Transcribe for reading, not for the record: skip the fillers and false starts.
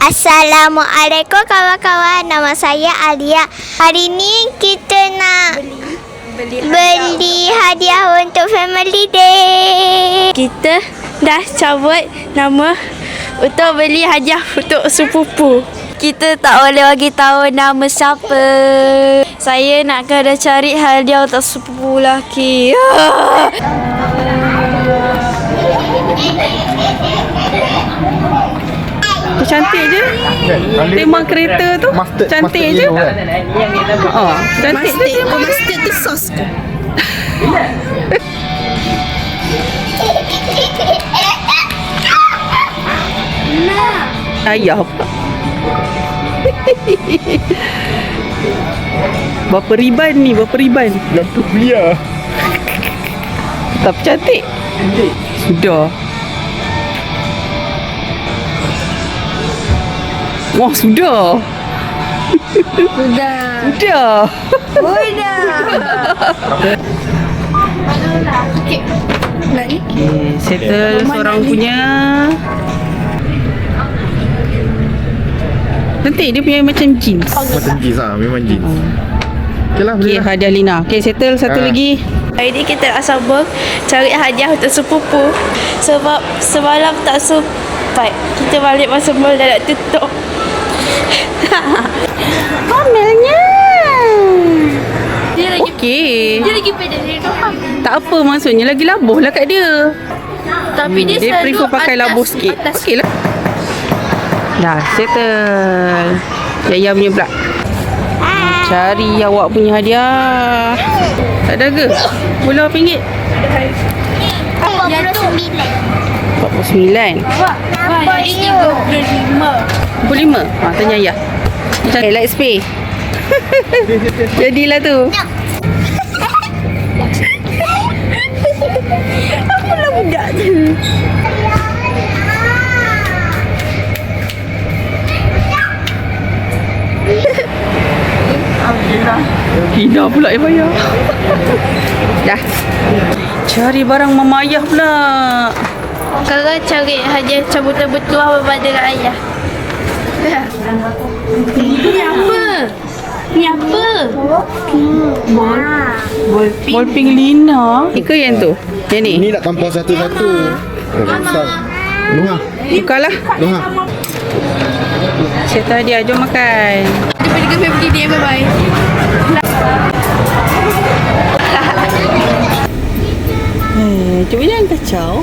Assalamualaikum kawan-kawan. Nama saya Alia. Hari ni kita nak beli hadiah untuk family day. Kita dah cabut nama untuk beli hadiah untuk sepupu. Kita tak boleh bagi tahu nama siapa. Saya nak kena cari hadiah untuk sepupu lelaki. Cantik je. Tema kereta tu cantik je. Cantik je. Mustard tu sos ke? Ayah pula. Berapa riban ni? Berapa riban? Yang tu kuliah. Tapi cantik. Sudah. Wah, sudah. Sudah. Okey, settle seorang punya. Cantik, dia punya macam jeans. Macam jeans lah, memang jeans. Okey lah, Okey, boleh lah. hadiah Lina. Okey, settle satu lagi. hari ni kita nak sambung cari hadiah untuk sepupu. Sebab semalam tak sempat. Kita balik masa mall dah nak tutup. Pamelnya. Dia lagi Okey. pendek dari kau. Tak apa, maksudnya lagi labuh lah kat dia. Tapi dia Dia selalu prefer pakai atas- labuh sikit. atas. Okey lah. Dah, settle. Yaya punya pula. Cari awak punya hadiah. Tak ada ke? Bola RM8. 49. 49. Nampak you. 45. Tanya ayah. Let's pay. Jadilah tu. Apalah budak tu. Hina pula yang bayar. Dah. Cari barang mama ayah pula. Kalau cari hadiah cabutan bertuah kepada ayah. Ni apa? Ni apa? Ball pink Lina. Ni ke yang tu? Yang ni? Ni nak tampal satu-satu. Luar. Bukalah. Luar. Cerita dia, jom makan. Jumpa dengan family dia. Bye-bye. Cuba jangan kacau.